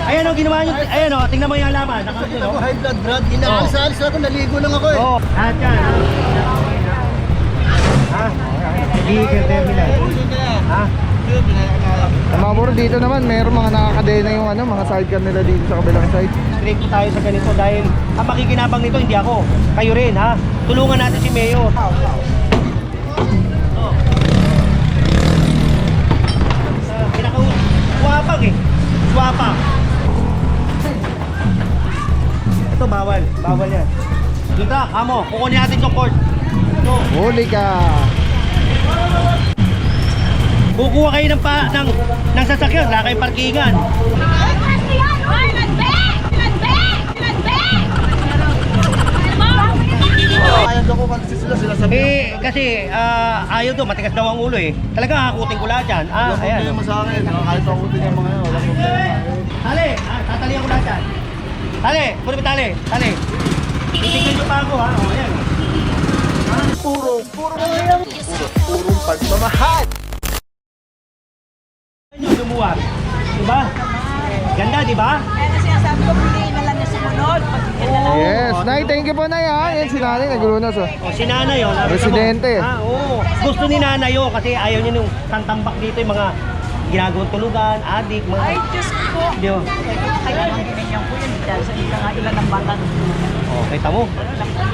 Ayan o, ginawa nyo. Ayan o, tingnan mo yung halaman. Sakit ako, high blood, Brad. Inaalis-alis ako, naligo lang ako eh. Oo, lahat yan. Ha? Vehicle terminal. Ha? Mga bro, dito naman meron mga nakakadena yung ano, mga sidecar nila dito sa kabilang side. Straight po tayo sa ganito dahil ang makikinabang nito hindi ako. Kayo rin ha. Tulungan natin si Mayor. Swapang eh. Swapang. Ito bawal. Bawal yan. Dito, amo. Kukunin natin yung court. Ito. Huli ka! Kukuha kayo ng sasakyan. Wala kayong parkingan. Ayaw daw ko kasi sila sabi. Kasi ayaw doon. Matigas daw ang ulo eh. Talagang hakutin ko lahat yan. Wala Ayan. problema sa akin. Kahit ako din yung mga yun, wala problema. Tali, tatalihan ko lahat yan. Tali, puro ba tali? Tali. Titignan nyo pa ako ha. O, ayan. Purong pagmamahal. Ayan yung lumuwag. Diba? Ganda, diba? Kaya na sinasabi ko, piliin na lang niya sumunod. Pagbigyan na lang. Yes, Nay, thank you po Nay ha. Yan si Nanay, naglunas oh. O, si Nanay yun. Presidente. Oo. Gusto ni Nanay yun kasi ayaw niya nung tantambak dito yung mga ginagawang tulugan, adik, mga... Ay, Diyos ko po. Diyo. Kaya naman ginanyan ko yun. Dahil sa ilan ng bata. O, kita mo.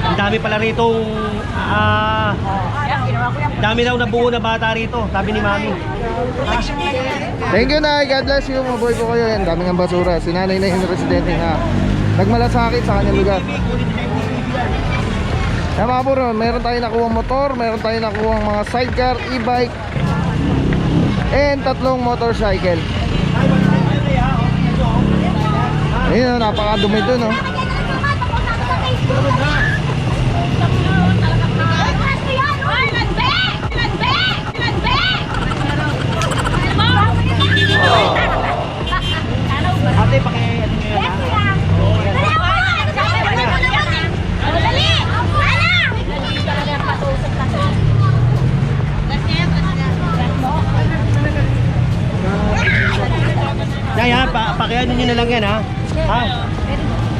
Ang dami pala rito. Yan, ginawa ko yan. Dami daw nabuo na bata rito, sabi ni Mami. Protection na yan. Thank you Nay, God bless you. Mabuhay po kayo. Yan, daming ang basura. Si Nanay na yung residente nga nagmalasakit sa kanyang lugar. Kaya mga bro, meron tayong nakuhang motor, meron tayong nakuhang mga sidecar, e-bike, and 3 motorcycle. Ayun, napakadumi dun oh. Ate, paki-ano nyo yan ha? Nay ha, pakiano nyo na lang yan ha? Ha?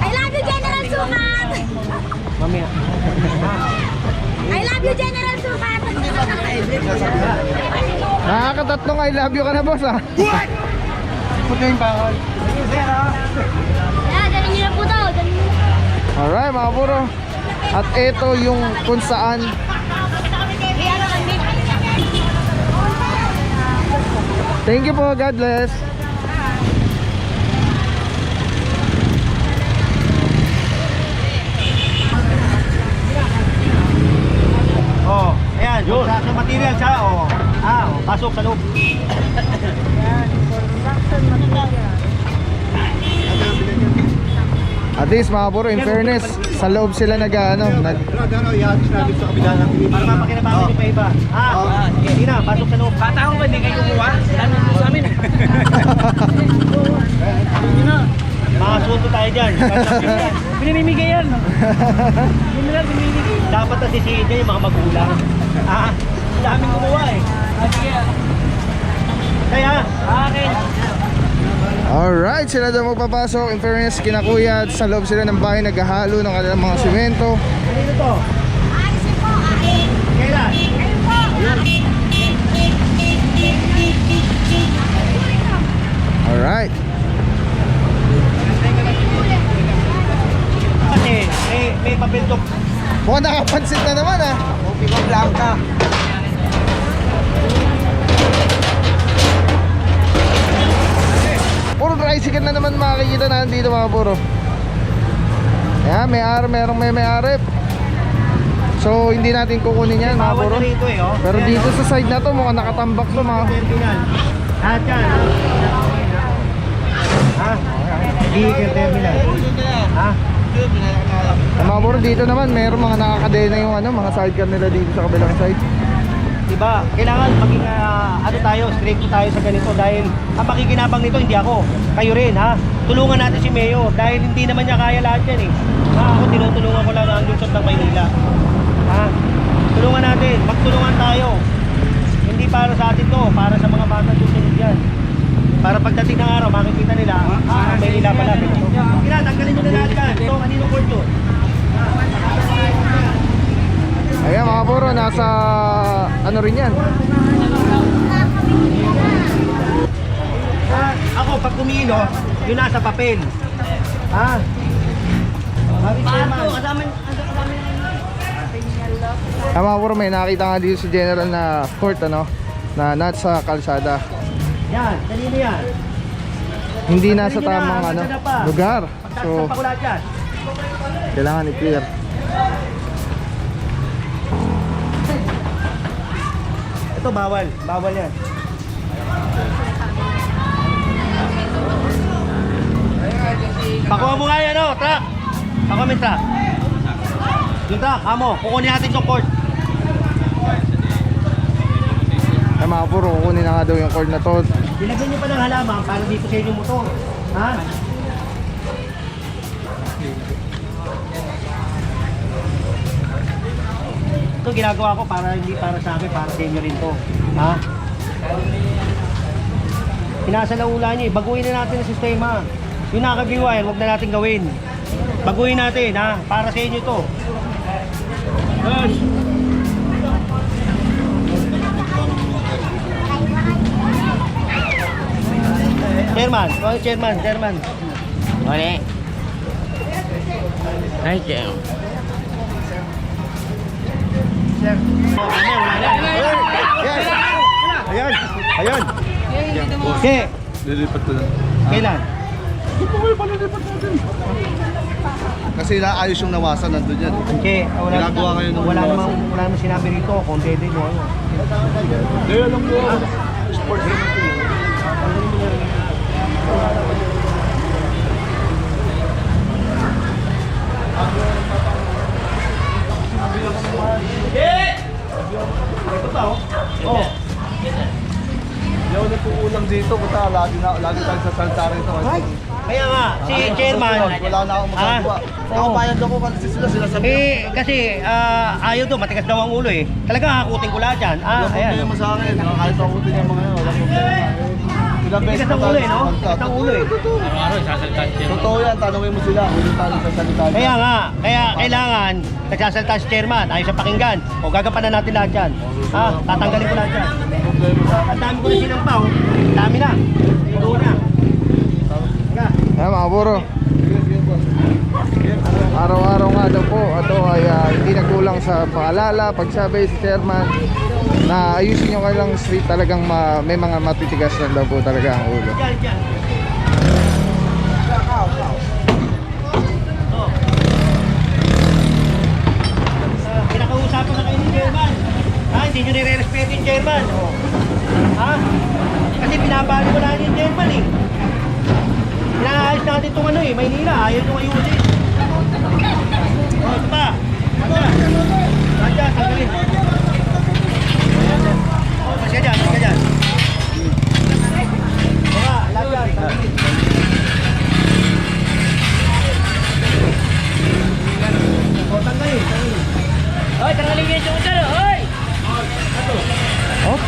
I love you, General Sukat! Mamaya. I love you, General Sukat! Nakakatatlong I love you ka na boss ah. Puti yung bakal. Yeah, galing nyo na po daw. Galing nyo na po. Alright mga bro. At ito yung kung saan thank you po, God bless. Oh, ayan, sa material siya, oh. Pasok sa loob. At least mga bro, in fairness, sa loob sila nag Brad, i-addis natin sa kabila ng Para mapakinabangan nyo pa iba. Sige na, pasok sa loob. Bata ko ba, hindi kayo kumuha? Ano mo sa amin? Mga sunto tayo dyan. Pinamimigay yan. Hindi nila pinamimigay. Dapat nasisihin niya yung mga magulang. Daming gumawa eh. Kaya, Akin. Alright, sila daw magpapasok. In fairness, kinakuya sa loob sila ng bahay, naghahalo ng kanilang mga simento. kanino to? Ayusin po, akin. Kailan? Ayun po, akin. Alright. Kasi may papel to. Mukhang nakapansin na naman ah. Pico Blanca. Puro tricycle na naman makikita natin dito mga bro. Yan, merong may-ari. So hindi natin kukunin yan mga Bawal bro. na rito eh, oh. Pero dito sa side na to mukhang nakatambak to mga. Terminal. Lahat yan, ha? Ha? Vehicle terminal. Ha? Mga bro, dito naman meron mga nakakadena yung mga sidecar nila dito sa kabilang side. Diba? Kailangan maging tayo, straight tayo sa ganito dahil ang makikinabang nito hindi ako. Kayo rin ha. Tulungan natin si Mayor dahil hindi naman niya kaya lahat yan eh. Ako tinutulungan ko lang ang lungsod ng Maynila. Ha? Tulungan natin, magtulungan tayo. Hindi para sa atin to, para sa mga bata susunod yan. Para pagdating ng araw, makikita nila, may nila pala. Kina, tanggalin nyo na lahat yan. Ito, kanino court to? Ayan mga puro, nasa ano rin yan. Ako, pag kumilo, yun nasa papel. Ha? Mga puro, may nakita nga dito si General na court, ano, na nasa kalsada. Yan, kanino yan? Hindi nasa tamang ano, lugar. So, Pagtasan pa ko lahat yan. kailangan i-clear. Ito, bawal. Bawal yan. Pakuha mo nga yan, oh, truck. Pakuha mo yung truck. Yung truck, amo, kukunin natin yung court. Ay mga puro, kukunin na nga daw yung cord na to. Dilagyan nyo pa ng halaman para dito sa inyong motor. Ha? Ito ginagawa ko para hindi para sa akin, para sa inyo rin to. Ha? Sinasalaula nyo eh. Baguhin na natin ang sistema. Yung nakagiwayan, huwag na natin gawin. Baguhin natin, ha? Para sa inyo to. Yes. Chairman, chairman. Ore. Ay, chairman. Ayan! Ayan! Okay. Lilipat ko lang. Kailan? Kasi naayos yung nawasan nandun yan. Okay. Ginagawa ngayon ng wala nawasan. namang sinabi rito kung dede mo ano. Hindi, alam ko. Sports naman ito. Ito pa oh. Oh. Hindi ako nagkukulang dito. Buta, lagi tayo sa salta rito. Kaya nga, si chairman. Wala na akong magagawa. Ako Oo. bayad ako kasi sila sabi. Kasi ayaw to, matigas daw ang ulo eh. Talaga hakutin ko lahat yan. Walang Ayan. problema sa akin. Kahit akutin yung mga yun, walang problema. Ilang beses Matigas ang na ulo tayo eh, no? sa Matigas ang ulo eh. Totoo yan, tanongin mo sila. Hindi tayo sasalita. Kaya nga, kaya kailangan nagsasalta si chairman, ayos sa pakinggan. O gagampanan natin lahat yan. Ha? Tatanggalin ko lahat yan. Ang dami ko na sinampaw. Ang dami na. Puro na. Teka. Ayan mga puro. Araw-araw nga daw po, ito ay hindi nagkulang sa paalala, pagsabi si chairman na ayusin yung kailang street, talagang may mga matitigas na daw po talaga ang ulo. Diyan, diyan. Oh. Pinakausapan na kayo ni chairman. Ha? Hindi nyo nire-respeto yung chairman. Ha? Kasi pinabali mo lang yung chairman eh. Inaayos natin itong ano eh, Maynila. Ayaw nyo ayusin. Oh, ito pa. Nandiyan, tanggalin. Oh, masya dyan, masya dyan. Baka, lahat dyan, tanggalin. Oh, tanggalin, tanggalin. Hoy, tanggalin yung tutor, hoy! Oh,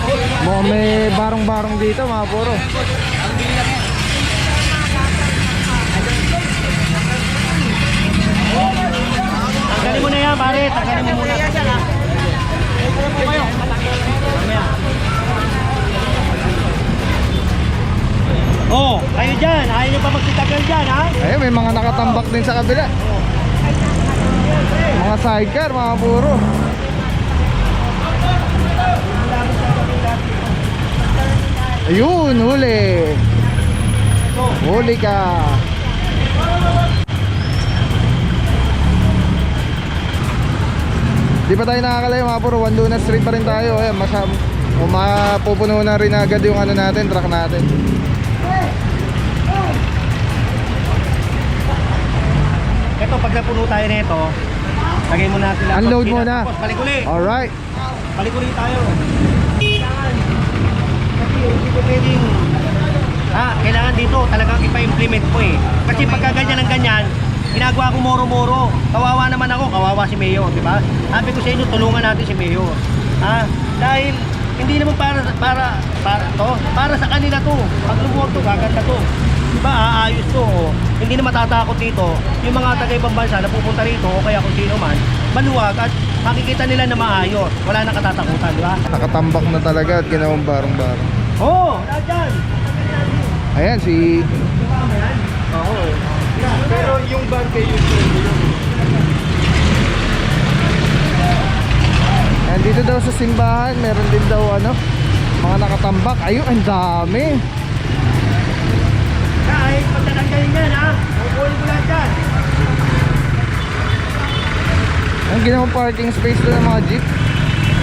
mukhang may barong-barong dito mga puro. Tanggalin mo na yan, pare. Tanggalin mo muna. Mamaya. Oh, kayo dyan. Ayaw nyo pa magsitagal dyan, ha? Ayun, may mga nakatambak din sa kabila. Mga sidecar mga puro. Ayun, huli. Huli ka. Di pa tayo nakakalayo mga puro, Wanduna Street pa rin tayo. Ayan, mapupuno na rin agad yung ano natin, truck natin. Ito, pag napuno tayo nito, lagay mo natin lang. Unload muna. Tapos, balik uli. Alright. Balik uli tayo. Kasi hindi ko pwedeng... kailangan dito talagang ipa-implement mo eh. Kasi pagka ganyan ng ganyan, ginagawa ko moro-moro. Kawawa naman ako, kawawa si Mayor, di ba? Sabi ko sa inyo, tulungan natin si Mayor. Dahil Hindi naman para sa kanila to. Pag lumuwag to, gaganda to. Diba, aayos to. Hindi na matatakot dito. Yung mga taga-ibang bansa na pupunta rito o kaya kung sino man, maluwag at makikita nila na maayos. Wala nang katatakutan, di ba? Nakatambak na talaga at ginawang barong-barong. Oo, lahat yan. Ayan, si... Oo. Pero yung bante yun yun. Ayan, dito daw sa simbahan, meron din daw mga nakatambak. Ayun, ang dami. Kahit pagtatanggalin yan, ha? Kukunin ko lahat yan. Ang ginawang parking space doon ng mga jeep.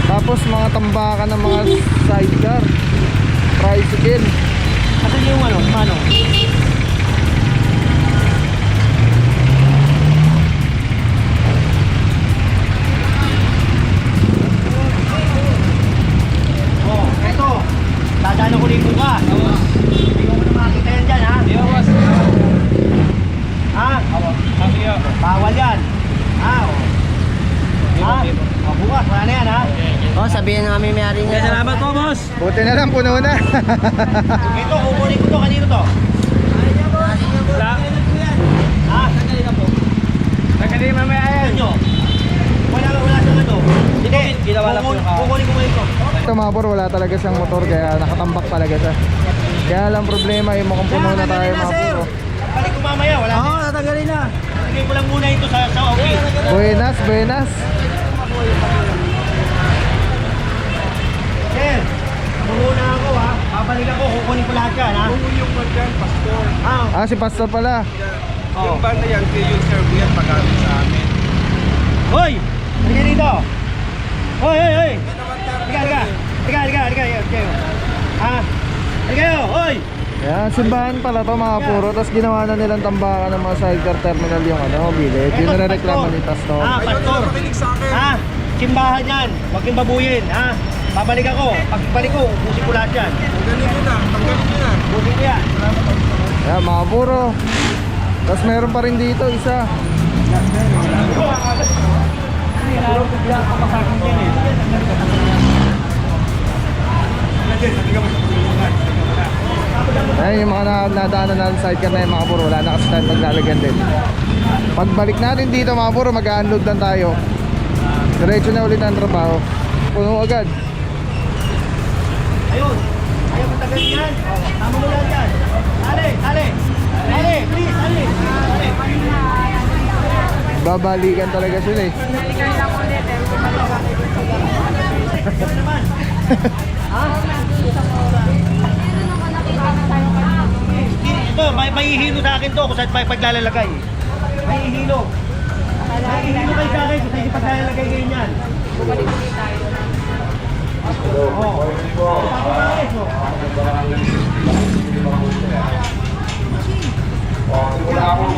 Tapos mga tambakan ng mga sidecar, tricycle. Asan yung mano? Oh, eto. Dadaan ako rin bukas. Hindi ko na makakita yan dyan, ha? Ha? Bawal yan. Ha? Ha? Oh, bukas, wala na yan, ha? Oh, sabihin namin may-ari niya. Salamat po, boss. Buti na lang, puno na. Ito, kukunin ko to. Kanino to? Wala. Ha? Kanina po. Kanina mamaya yan. Wala siyang ano. Hindi, kukunin ko ito. Ito mga bro, wala talaga siyang motor kaya nakatambak talaga siya. Kaya lang problema yung mukhang puno na tayo mga bro. Balik ko mamaya, wala. Oo, natanggalin na. Lagay ko lang muna ito sa office. Buenas, buenas. Sir, muna ako, ha. Babalik ako, kukunin ko lahat yan, ha. Kung yung ban dyan, pastor. Ah, si Pastor pala. Yung ban na yan, kayo yung serve yan pagkakit sa amin. Hoy! Halika dito! Hoy! Halika! Ha? Halika kayo! Hoy! Yan, simbahan pala to mga puro. Tapos ginawa na nilang tambakan ng mga sidecar terminal yung village. Yung nare-reklamo ni Pastor. Ha, pastor! Makinig sa akin. Ha? Simbahan yan! Huwag kang babuyin, ha? Babalik ako. Pagbalik ko, ubusin ko lahat yan. Tanggalin nyo na. Ubusin ko yan. Yan, mga puro. Tapos meron pa rin dito isa. Ayun yung mga nadaanan natin sidecar na yung mga puro. Wala na kasi tayo paglalagyan din. Pagbalik natin dito mga puro, mag-unload lang tayo. Diretso na ulit ang trabaho. Puno agad. Ayun! Ayaw mo tagal yan. Tama mo lahat yan. Tali! Please, tali! Babalikan talaga sila eh. Ano naman? Ha? Ito, may hihilo sa akin to kung saan pa paglalagay. May hihilo. May hihilo kayo sa akin kung saan paglalagay kayo niyan. Oo. Tapos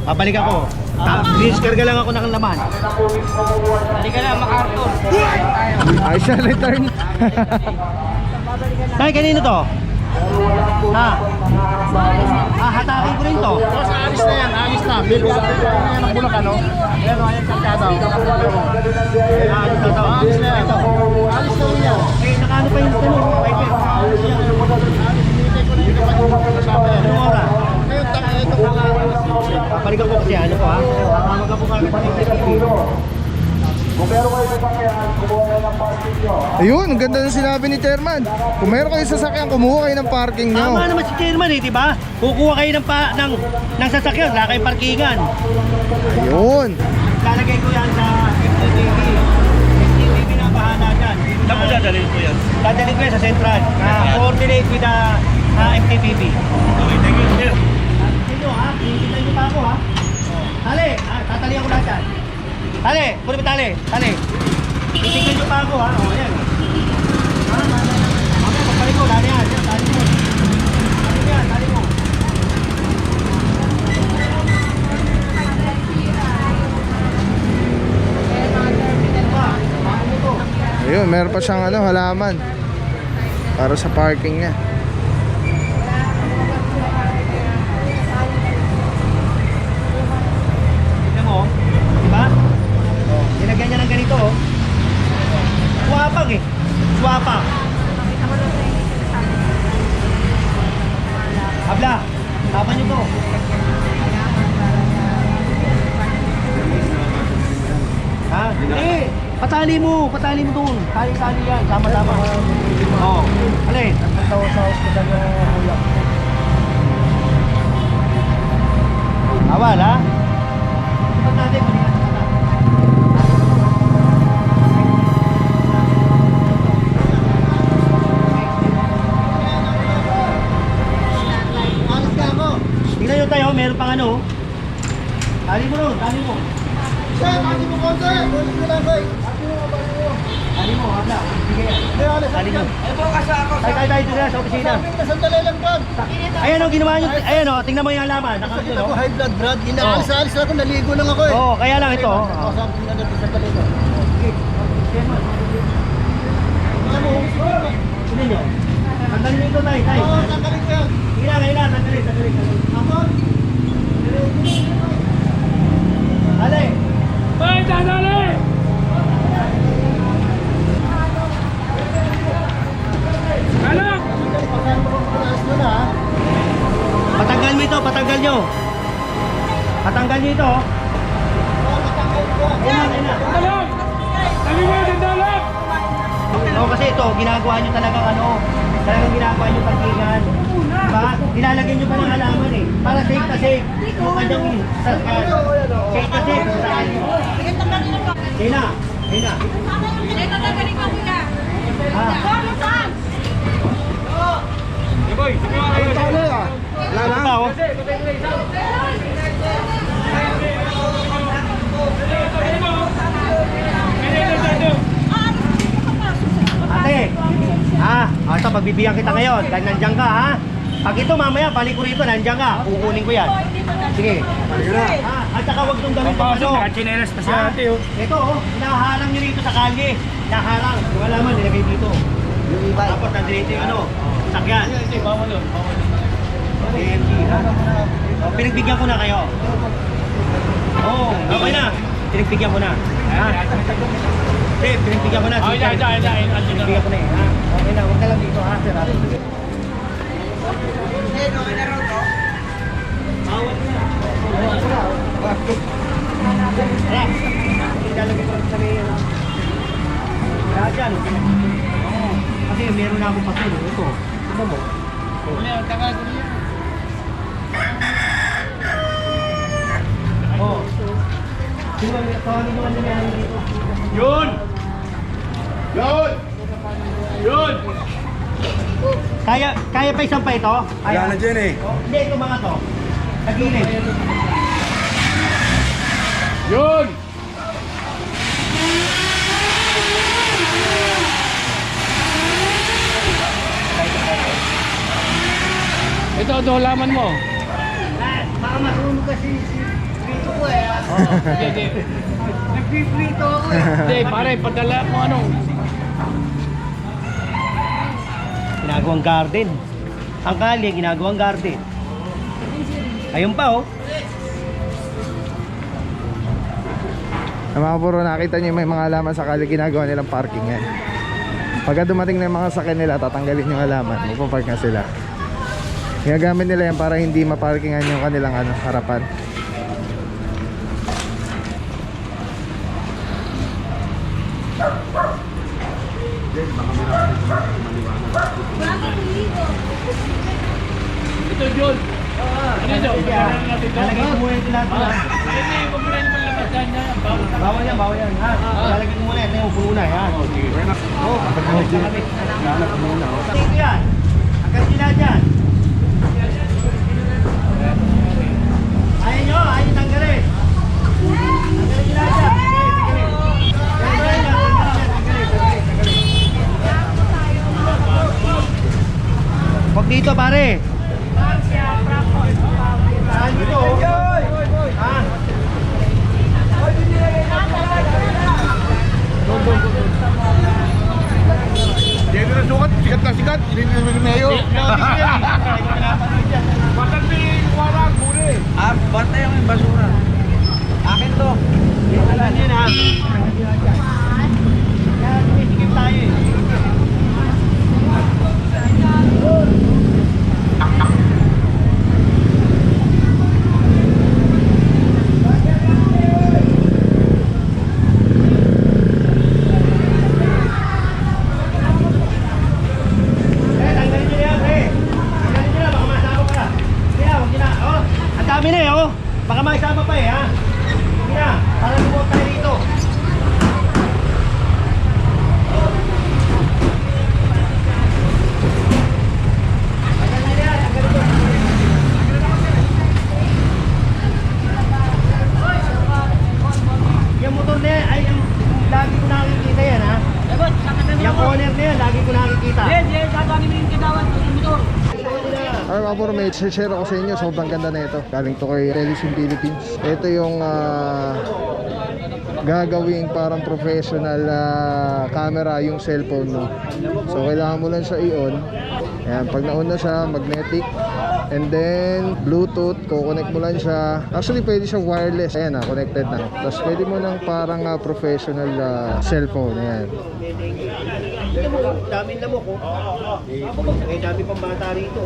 babalik ako. Discarga lang ako ng laman. Halika na, MacArthur. Ay siya, return. Tay, kanino to? Ha? Hatakin ko rin to. Alis na yan. Alis na. Bilbo sa yan ang bulak ano. Ayan o, ayan kalkada. Alis na yan. Alis na rin yan. Eh, nakaano pa yung tanong? Anong oras? Ngayon, ito mga Babalik ako kasi ano ko, ha? Tatawag ako kami pa ng Ayun, ang ganda ng sinabi ni Chairman. Kung meron kayo sasakyan, kumuha kayo ng parking nyo. Tama naman si Chairman eh, di ba? Kukuha kayo ng sasakyan, wala kayong parkingan. Ayun. Lalagay ko yan sa FTTV. FTTV na bahala dyan. Saan mo dadalhin ko yan? Dadalhin ko yan sa Central. Coordinate with the FTTV. Okay, thank you, sir. Ito ha, hinihintay niyo pa ako ha. Tali, tatali ako lahat yan. Tali, puro ba tali? Tali. Titignan niyo pa ako ha. O, yan. Okay, pagbalik ko, tali yan. Yan, tali mo. Tali mo yan, tali mo. Ayun, meron pa siyang halaman. para sa parking niya. Tignan mo, di ba? Oh, nilagyan niya ng ganito, oh. Swapang eh. Swapang. Habla, tapan niyo to. Ha? Hindi. Patali mo doon. Tali yan, sama-sama. Oo. Alin? Nagpunta sa hospital yung kuya. Awal, ha? Ipag natin, malikas ka na. Alas ka ako. Tingnan nyo tayo, meron pang ano. Tali mo nun, tali mo. Tali mo, habla. Sige. Tali mo. Tayo dito sa opisina. Sandali lang, Brad. Ayan o, ginawa nyo. Ayan o, tingnan mo yung alaman. Nakasunod Ako, o. high blood, Brad. Inaalis-alis ako, naligo lang ako eh. Oo, kaya lang ito. Ako, sabi na natin, sandali lang. Sino nyo? Tanggalin nyo ito tayo, tayo. Oo, tanggalin ko yan. Kailangan, tanggalin. Ako? Ale! Ay, dadali! Ano? Alas mo na, ha? Patanggal mo ito, patanggal nyo. Patanggal nyo ito. Ayun na. Dalam! Dali mo, dalam! Oo, kasi ito, ginagawa nyo talagang talagang ginagawa nyo parkingan. Diba? Nilalagyan nyo pa ng halaman eh. Para safe na safe. Yung kanyang sarkan. Safe na safe. Saan nyo? Ayun na. Ha? Boy, sige mga kayo. Talo, ha? Ano pa oh? Ate, ito pagbibigyan kita ngayon dahil nandiyan ka ha. Pag ito mamaya balik ko rito, nandiyan ka, kukunin ko yan. Sige. At saka huwag itong gamit ng Papasok, nakachinelas pa si ate oh. Ito hinaharang nyo rito sa kalye. Hinaharang, yung alaman nilagay dito. Tapos nandito yung sakyan. Bawal oh. AMG ha. Pinagbigyan ko na kayo. Okay na. Pinagbigyan ko na. Ha? Hindi, pinagbigyan ko na. Ay, Pinagbigyan ko na ha. Okay na, huwag ka lang dito ha, sir ha. Bawal na. Tara. Ilalagay ko lang sa may lahat yan. Kasi meron na akong pasin. Ito. Ito mo. Sino ba tawagin mo ano nangyari dito? Yun! Kaya pa isang pa ito? Kaya Wala na dyan eh. Hindi, ito mga to. Tagilid. Yun! Ito, laman mo. Baka marunong kasi si Prito ko eh. Hindi. Nagpiprito ako eh. Hindi, pare, padala mo ano. Ginagawang garden. Ang kalye, ginagawang garden. Ayun pa oh. Mga puro, nakita nyo may mga halaman sa kalye, ginagawa nilang parking yan. Pagka dumating na yung mga sakyan nila, tatanggalin yung halaman, magpapark na sila. Ginagamit nila yan para hindi maparkingan yung kanilang harapan. Ito, John. Ano ito? Lalagay ko muna ito lahat ha. Hindi, huwag mo na naman labas dyan na. Bawal yan ha. Lalagay ko muna ito yung puna ha. Kapag kami. Dito yan. Hanggang sila dyan. Ayaw nyo tanggalin. Tanggalin sila dyan. Huwag dito pare. Saan dito? Ha? Hindi na sukat, sikat na sikat. Kaya tumisigip tayo eh. Tanggalin nyo na yan, pre. Tanggalin nyo na, baka masama ka. Hindi na, huwag nyo na. Oh, ang dami na eh, oh. Baka masama pa eh, ha. Hindi na, para lumuot tayo dito. Tanggalin nyo na yan, tanggalin nyo. Yung motor na yan, ay, yung lagi ko nakikita yan, ha. Yung corner na yan, lagi ko nakikita. Ay mga bro, may share ako sa inyo. Sobrang ganda na ito. Galing to kay Telesim Philippines. Ito yung gagawing parang professional camera yung cellphone mo. So kailangan mo lang siya i-on. Ayan, pag na-on na siya, magnetic. And then Bluetooth, kukonect mo lang siya. Actually pwede siya wireless. Ayan connected na. Tapos pwede mo ng parang professional cellphone. Ayan. Ito mo, daming lamok ko. Eh, dami pang bata rito.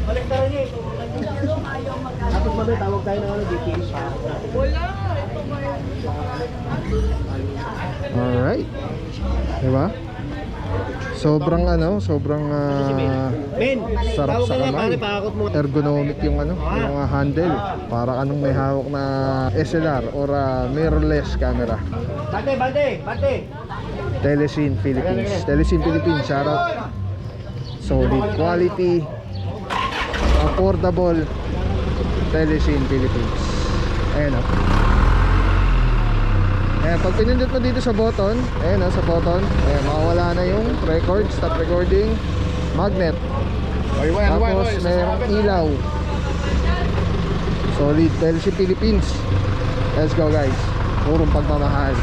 Balektaran niya ito. Tapos mamaya tawag tayo ng ano, DPS. Alright. Diba? Sobrang sobrang Ben, sarap tawag sa ka nga kamay. pare, pakakot mo. Ergonomic yung yung handle. Para anong may hawak na SLR or mirrorless camera. Bante, bante, bante. Telesim Philippines. Telesim Philippines, shout out. Solid quality, affordable. Telesim Philippines. Ayan o. Ayan, pag pinindot mo dito sa button, ayan sa button, ayan, makawala na yung record, stop recording, magnet. Tapos mayroong ilaw. Solid, Telesim Philippines. Let's go guys. Purong pagmamahal.